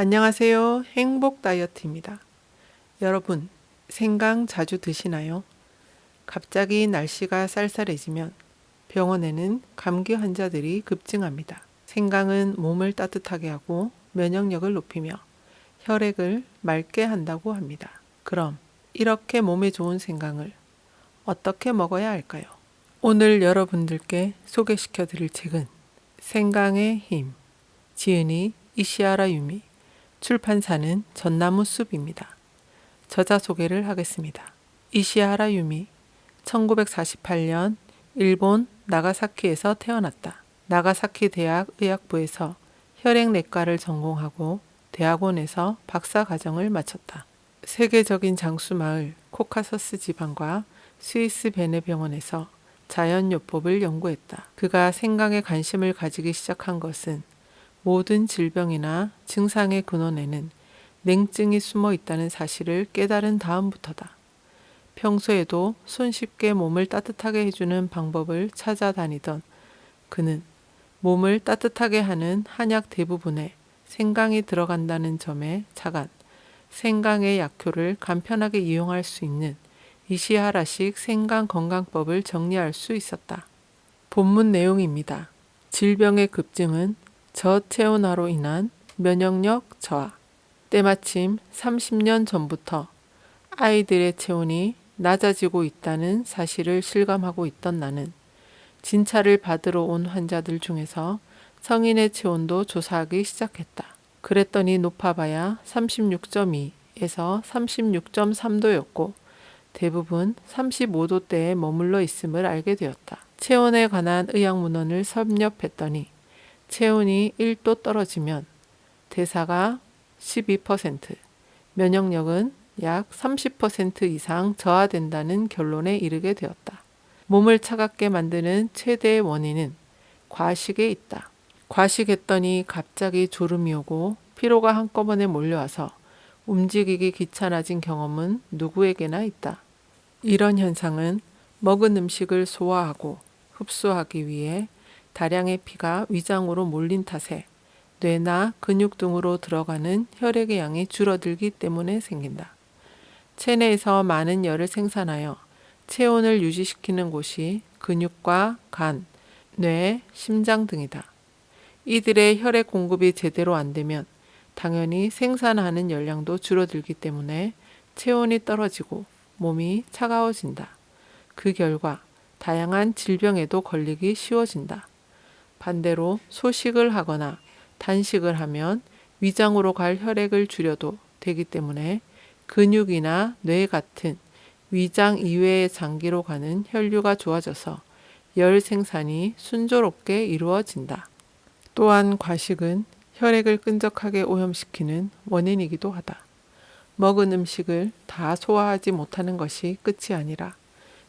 안녕하세요. 행복 다이어트입니다. 여러분, 생강 자주 드시나요? 갑자기 날씨가 쌀쌀해지면 병원에는 감기 환자들이 급증합니다. 생강은 몸을 따뜻하게 하고 면역력을 높이며 혈액을 맑게 한다고 합니다. 그럼 이렇게 몸에 좋은 생강을 어떻게 먹어야 할까요? 오늘 여러분들께 소개시켜 드릴 책은 생강의 힘, 지은이 이시하라 유미, 출판사는 전나무 숲입니다. 저자 소개를 하겠습니다. 이시하라 유미, 1948년 일본 나가사키에서 태어났다. 나가사키 대학 의학부에서 혈액내과를 전공하고 대학원에서 박사과정을 마쳤다. 세계적인 장수마을 코카서스 지방과 스위스 베네 병원에서 자연요법을 연구했다. 그가 생강에 관심을 가지기 시작한 것은 모든 질병이나 증상의 근원에는 냉증이 숨어 있다는 사실을 깨달은 다음부터다. 평소에도 손쉽게 몸을 따뜻하게 해주는 방법을 찾아다니던 그는 몸을 따뜻하게 하는 한약 대부분에 생강이 들어간다는 점에 착안, 생강의 약효를 간편하게 이용할 수 있는 이시하라식 생강 건강법을 정리할 수 있었다. 본문 내용입니다. 질병의 급증은 저체온화로 인한 면역력 저하. 때마침 30년 전부터 아이들의 체온이 낮아지고 있다는 사실을 실감하고 있던 나는 진찰을 받으러 온 환자들 중에서 성인의 체온도 조사하기 시작했다. 그랬더니 높아봐야 36.2에서 36.3도였고 대부분 35도대에 머물러 있음을 알게 되었다. 체온에 관한 의학문헌을 섭렵했더니 체온이 1도 떨어지면 대사가 12%, 면역력은 약 30% 이상 저하된다는 결론에 이르게 되었다. 몸을 차갑게 만드는 최대의 원인은 과식에 있다. 과식했더니 갑자기 졸음이 오고 피로가 한꺼번에 몰려와서 움직이기 귀찮아진 경험은 누구에게나 있다. 이런 현상은 먹은 음식을 소화하고 흡수하기 위해 다량의 피가 위장으로 몰린 탓에 뇌나 근육 등으로 들어가는 혈액의 양이 줄어들기 때문에 생긴다. 체내에서 많은 열을 생산하여 체온을 유지시키는 곳이 근육과 간, 뇌, 심장 등이다. 이들의 혈액 공급이 제대로 안 되면 당연히 생산하는 열량도 줄어들기 때문에 체온이 떨어지고 몸이 차가워진다. 그 결과 다양한 질병에도 걸리기 쉬워진다. 반대로 소식을 하거나 단식을 하면 위장으로 갈 혈액을 줄여도 되기 때문에 근육이나 뇌 같은 위장 이외의 장기로 가는 혈류가 좋아져서 열 생산이 순조롭게 이루어진다. 또한 과식은 혈액을 끈적하게 오염시키는 원인이기도 하다. 먹은 음식을 다 소화하지 못하는 것이 끝이 아니라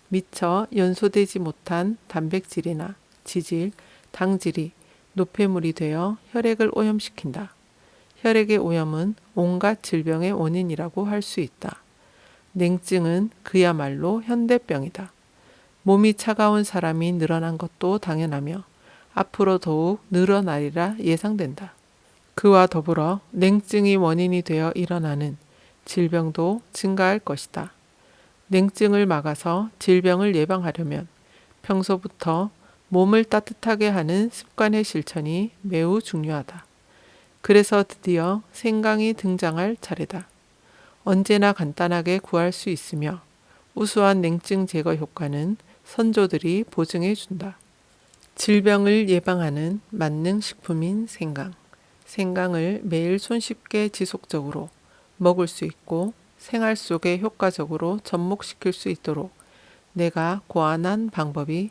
미처 연소되지 못한 단백질이나 지질, 당질이 노폐물이 되어 혈액을 오염시킨다. 혈액의 오염은 온갖 질병의 원인이라고 할 수 있다. 냉증은 그야말로 현대병이다. 몸이 차가운 사람이 늘어난 것도 당연하며 앞으로 더욱 늘어나리라 예상된다. 그와 더불어 냉증이 원인이 되어 일어나는 질병도 증가할 것이다. 냉증을 막아서 질병을 예방하려면 평소부터 몸을 따뜻하게 하는 습관의 실천이 매우 중요하다. 그래서 드디어 생강이 등장할 차례다. 언제나 간단하게 구할 수 있으며 우수한 냉증 제거 효과는 선조들이 보증해 준다. 질병을 예방하는 만능 식품인 생강. 생강을 매일 손쉽게 지속적으로 먹을 수 있고 생활 속에 효과적으로 접목시킬 수 있도록 내가 고안한 방법이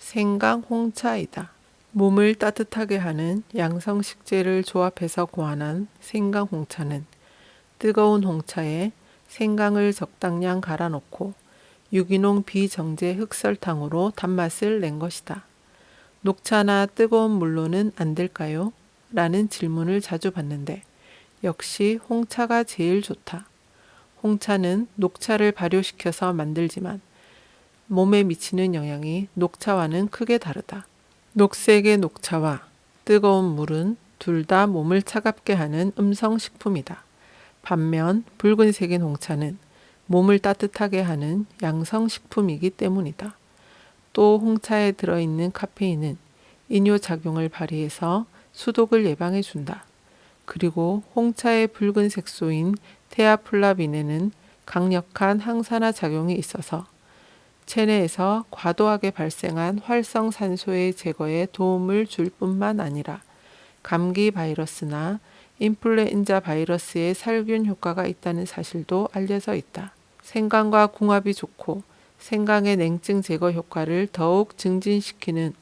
생강 홍차이다. 몸을 따뜻하게 하는 양성 식재를 조합해서 고안한 생강 홍차는 뜨거운 홍차에 생강을 적당량 갈아 넣고 유기농 비정제 흑설탕으로 단맛을 낸 것이다. 녹차나 뜨거운 물로는 안 될까요? 라는 질문을 자주 받는데 역시 홍차가 제일 좋다. 홍차는 녹차를 발효시켜서 만들지만 몸에 미치는 영향이 녹차와는 크게 다르다. 녹색의 녹차와 뜨거운 물은 둘 다 몸을 차갑게 하는 음성식품이다. 반면 붉은색인 홍차는 몸을 따뜻하게 하는 양성식품이기 때문이다. 또 홍차에 들어있는 카페인은 이뇨작용을 발휘해서 수독을 예방해 준다. 그리고 홍차의 붉은 색소인 테아플라비네는 강력한 항산화 작용이 있어서 체내에서 과도하게 발생한 활성산소의 제거에 도움을 줄 뿐만 아니라 감기 바이러스나 인플루엔자 바이러스의 살균 효과가 있다는 사실도 알려져 있다. 생강과 궁합이 좋고 생강의 냉증 제거 효과를 더욱 증진시키는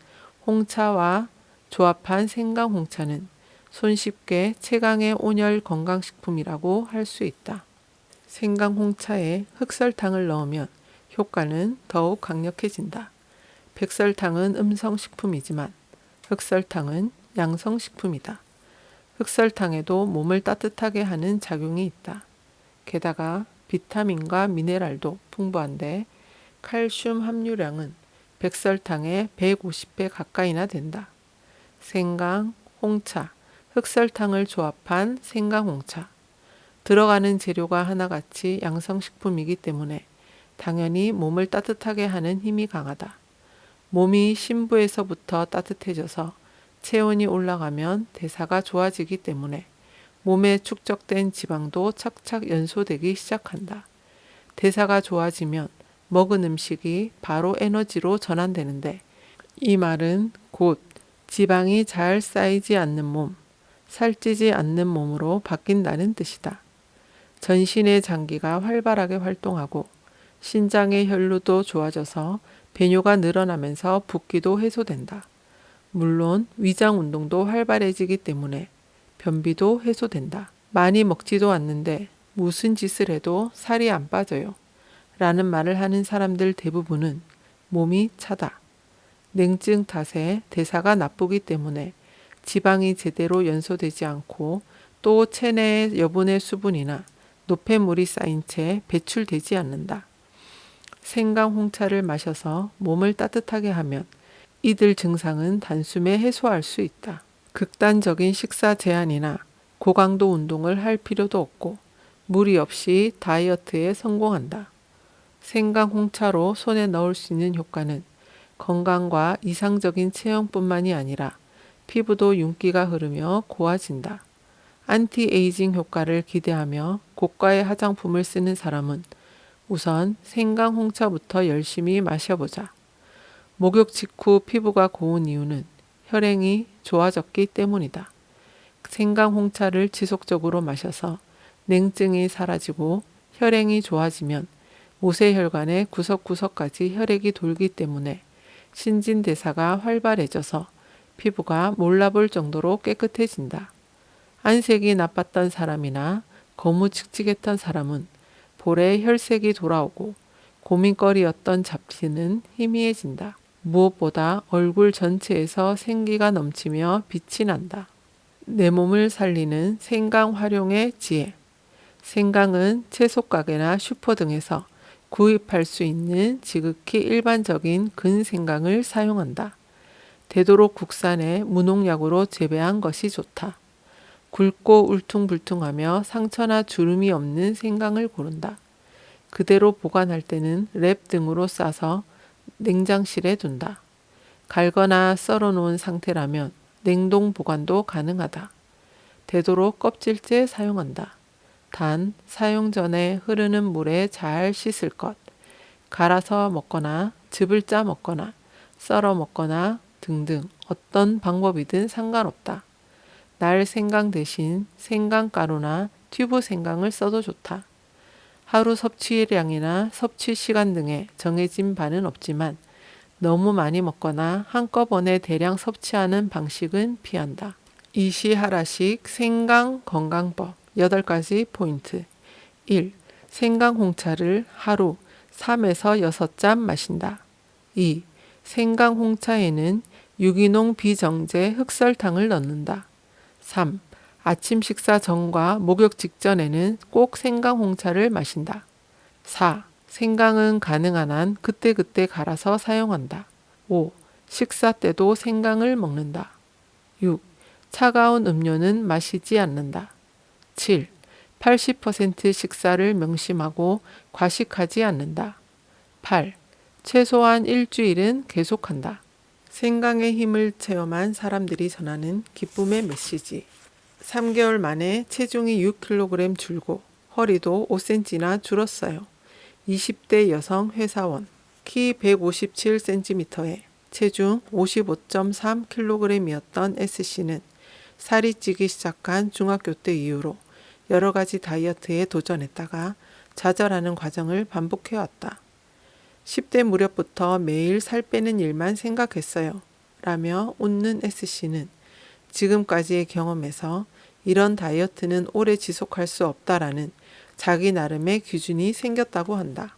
홍차와 조합한 생강 홍차는 손쉽게 최강의 온열 건강식품이라고 할 수 있다. 생강 홍차에 흑설탕을 넣으면 효과는 더욱 강력해진다. 백설탕은 음성식품이지만 흑설탕은 양성식품이다. 흑설탕에도 몸을 따뜻하게 하는 작용이 있다. 게다가 비타민과 미네랄도 풍부한데 칼슘 함유량은 백설탕의 150배 가까이나 된다. 생강, 홍차, 흑설탕을 조합한 생강홍차. 들어가는 재료가 하나같이 양성식품이기 때문에 당연히 몸을 따뜻하게 하는 힘이 강하다. 몸이 심부에서부터 따뜻해져서 체온이 올라가면 대사가 좋아지기 때문에 몸에 축적된 지방도 착착 연소되기 시작한다. 대사가 좋아지면 먹은 음식이 바로 에너지로 전환되는데 이 말은 곧 지방이 잘 쌓이지 않는 몸, 살찌지 않는 몸으로 바뀐다는 뜻이다. 전신의 장기가 활발하게 활동하고 신장의 혈류도 좋아져서 배뇨가 늘어나면서 붓기도 해소된다. 물론 위장 운동도 활발해지기 때문에 변비도 해소된다. 많이 먹지도 않는데 무슨 짓을 해도 살이 안 빠져요. 라는 말을 하는 사람들 대부분은 몸이 차다. 냉증 탓에 대사가 나쁘기 때문에 지방이 제대로 연소되지 않고 또 체내에 여분의 수분이나 노폐물이 쌓인 채 배출되지 않는다. 생강 홍차를 마셔서 몸을 따뜻하게 하면 이들 증상은 단숨에 해소할 수 있다. 극단적인 식사 제한이나 고강도 운동을 할 필요도 없고 무리 없이 다이어트에 성공한다. 생강 홍차로 손에 넣을 수 있는 효과는 건강과 이상적인 체형뿐만이 아니라 피부도 윤기가 흐르며 고와진다. 안티에이징 효과를 기대하며 고가의 화장품을 쓰는 사람은 우선 생강 홍차부터 열심히 마셔보자. 목욕 직후 피부가 고운 이유는 혈행이 좋아졌기 때문이다. 생강 홍차를 지속적으로 마셔서 냉증이 사라지고 혈행이 좋아지면 모세혈관의 구석구석까지 혈액이 돌기 때문에 신진대사가 활발해져서 피부가 몰라볼 정도로 깨끗해진다. 안색이 나빴던 사람이나 거무칙칙했던 사람은 볼에 혈색이 돌아오고 고민거리였던 잡티는 희미해진다. 무엇보다 얼굴 전체에서 생기가 넘치며 빛이 난다. 내 몸을 살리는 생강 활용의 지혜. 생강은 채소가게나 슈퍼 등에서 구입할 수 있는 지극히 일반적인 근생강을 사용한다. 되도록 국산의 무농약으로 재배한 것이 좋다. 굵고 울퉁불퉁하며 상처나 주름이 없는 생강을 고른다. 그대로 보관할 때는 랩 등으로 싸서 냉장실에 둔다. 갈거나 썰어 놓은 상태라면 냉동 보관도 가능하다. 되도록 껍질째 사용한다. 단 사용 전에 흐르는 물에 잘 씻을 것. 갈아서 먹거나 즙을 짜 먹거나 썰어 먹거나 등등 어떤 방법이든 상관없다. 날 생강 대신 생강가루나 튜브 생강을 써도 좋다. 하루 섭취량이나 섭취 시간 등에 정해진 바는 없지만 너무 많이 먹거나 한꺼번에 대량 섭취하는 방식은 피한다. 이시하라식 생강 건강법 8가지 포인트. 1. 생강 홍차를 하루 3에서 6잔 마신다. 2. 생강 홍차에는 유기농 비정제 흑설탕을 넣는다. 3. 아침 식사 전과 목욕 직전에는 꼭 생강 홍차를 마신다. 4. 생강은 가능한 한 그때그때 갈아서 사용한다. 5. 식사 때도 생강을 먹는다. 6. 차가운 음료는 마시지 않는다. 7. 80% 식사를 명심하고 과식하지 않는다. 8. 최소한 일주일은 계속한다. 생강의 힘을 체험한 사람들이 전하는 기쁨의 메시지. 3개월 만에 체중이 6kg 줄고 허리도 5cm나 줄었어요. 20대 여성 회사원. 키 157cm에 체중 55.3kg이었던 S씨는 살이 찌기 시작한 중학교 때 이후로 여러 가지 다이어트에 도전했다가 좌절하는 과정을 반복해왔다. 10대 무렵부터 매일 살 빼는 일만 생각했어요. 라며 웃는 S씨는 지금까지의 경험에서 이런 다이어트는 오래 지속할 수 없다라는 자기 나름의 기준이 생겼다고 한다.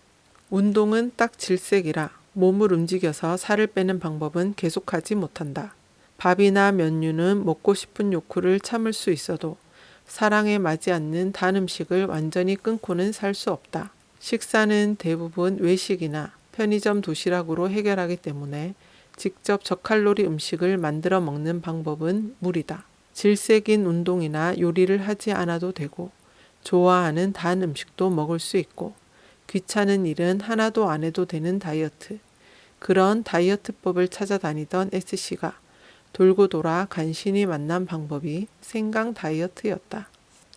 운동은 딱 질색이라 몸을 움직여서 살을 빼는 방법은 계속하지 못한다. 밥이나 면류는 먹고 싶은 욕구를 참을 수 있어도 사랑에 맞지 않는 단 음식을 완전히 끊고는 살 수 없다. 식사는 대부분 외식이나 편의점 도시락으로 해결하기 때문에 직접 저칼로리 음식을 만들어 먹는 방법은 무리다. 질색인 운동이나 요리를 하지 않아도 되고 좋아하는 단 음식도 먹을 수 있고 귀찮은 일은 하나도 안 해도 되는 다이어트. 그런 다이어트법을 찾아다니던 S씨가 돌고 돌아 간신히 만난 방법이 생강 다이어트였다.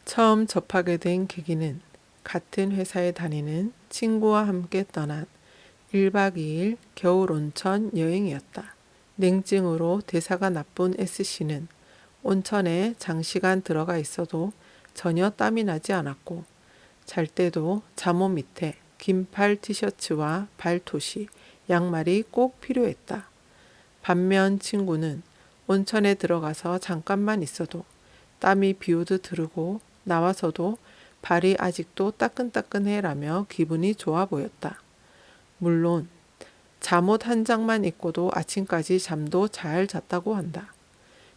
처음 접하게 된 계기는 같은 회사에 다니는 친구와 함께 떠난 1박 2일 겨울 온천 여행이었다. 냉증으로 대사가 나쁜 S씨는 온천에 장시간 들어가 있어도 전혀 땀이 나지 않았고 잘 때도 잠옷 밑에 긴팔 티셔츠와 발토시, 양말이 꼭 필요했다. 반면 친구는 온천에 들어가서 잠깐만 있어도 땀이 비오듯 흐르고 나와서도 발이 아직도 따끈따끈해라며 기분이 좋아 보였다. 물론 잠옷 한 장만 입고도 아침까지 잠도 잘 잤다고 한다.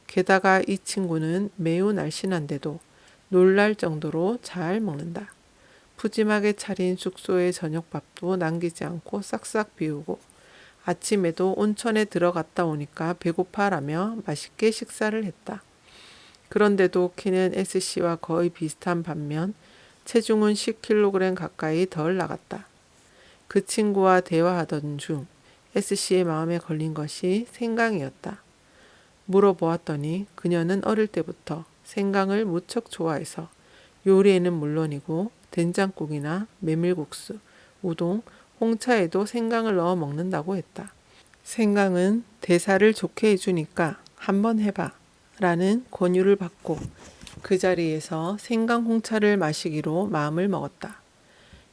게다가 이 친구는 매우 날씬한데도 놀랄 정도로 잘 먹는다. 푸짐하게 차린 숙소의 저녁밥도 남기지 않고 싹싹 비우고 아침에도 온천에 들어갔다 오니까 배고파라며 맛있게 식사를 했다. 그런데도 키는 S씨와 거의 비슷한 반면 체중은 10kg 가까이 덜 나갔다. 그 친구와 대화하던 중 S씨의 마음에 걸린 것이 생강이었다. 물어보았더니 그녀는 어릴 때부터 생강을 무척 좋아해서 요리에는 물론이고 된장국이나 메밀국수, 우동, 홍차에도 생강을 넣어 먹는다고 했다. 생강은 대사를 좋게 해주니까 한번 해봐 라는 권유를 받고 그 자리에서 생강 홍차를 마시기로 마음을 먹었다.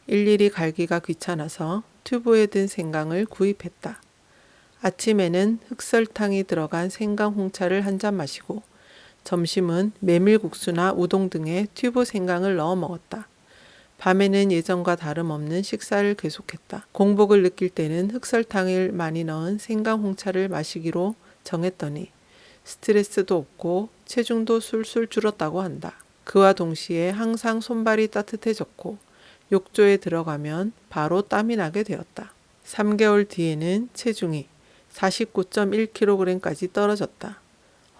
일일이 갈기가 귀찮아서 튜브에 든 생강을 구입했다. 아침에는 흑설탕이 들어간 생강 홍차를 한 잔 마시고 점심은 메밀국수나 우동 등에 튜브 생강을 넣어 먹었다. 밤에는 예전과 다름없는 식사를 계속했다. 공복을 느낄 때는 흑설탕을 많이 넣은 생강 홍차를 마시기로 정했더니 스트레스도 없고 체중도 술술 줄었다고 한다. 그와 동시에 항상 손발이 따뜻해졌고 욕조에 들어가면 바로 땀이 나게 되었다. 3개월 뒤에는 체중이 49.1kg까지 떨어졌다.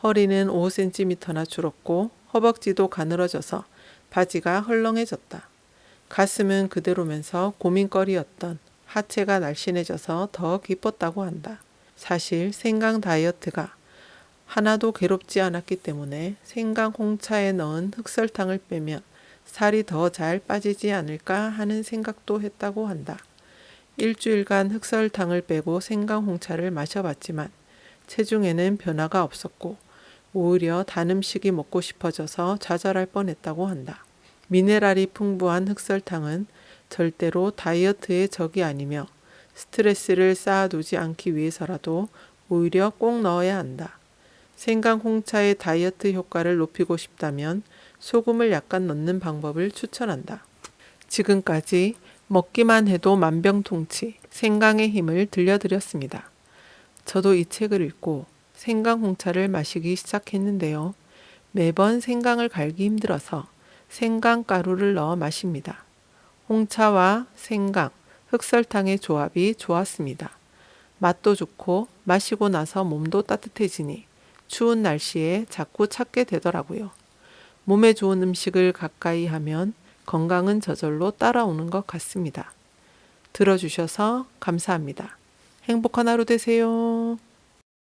허리는 5cm나 줄었고 허벅지도 가늘어져서 바지가 헐렁해졌다. 가슴은 그대로면서 고민거리였던 하체가 날씬해져서 더 기뻤다고 한다. 사실 생강 다이어트가 하나도 괴롭지 않았기 때문에 생강 홍차에 넣은 흑설탕을 빼면 살이 더 잘 빠지지 않을까 하는 생각도 했다고 한다. 일주일간 흑설탕을 빼고 생강 홍차를 마셔봤지만 체중에는 변화가 없었고 오히려 단 음식이 먹고 싶어져서 좌절할 뻔했다고 한다. 미네랄이 풍부한 흑설탕은 절대로 다이어트의 적이 아니며 스트레스를 쌓아두지 않기 위해서라도 오히려 꼭 넣어야 한다. 생강 홍차의 다이어트 효과를 높이고 싶다면 소금을 약간 넣는 방법을 추천한다. 지금까지 먹기만 해도 만병통치 생강의 힘을 들려드렸습니다. 저도 이 책을 읽고 생강 홍차를 마시기 시작했는데요. 매번 생강을 갈기 힘들어서 생강 가루를 넣어 마십니다. 홍차와 생강, 흑설탕의 조합이 좋았습니다. 맛도 좋고 마시고 나서 몸도 따뜻해지니 추운 날씨에 자꾸 찾게 되더라고요. 몸에 좋은 음식을 가까이 하면 건강은 저절로 따라오는 것 같습니다. 들어주셔서 감사합니다. 행복한 하루 되세요.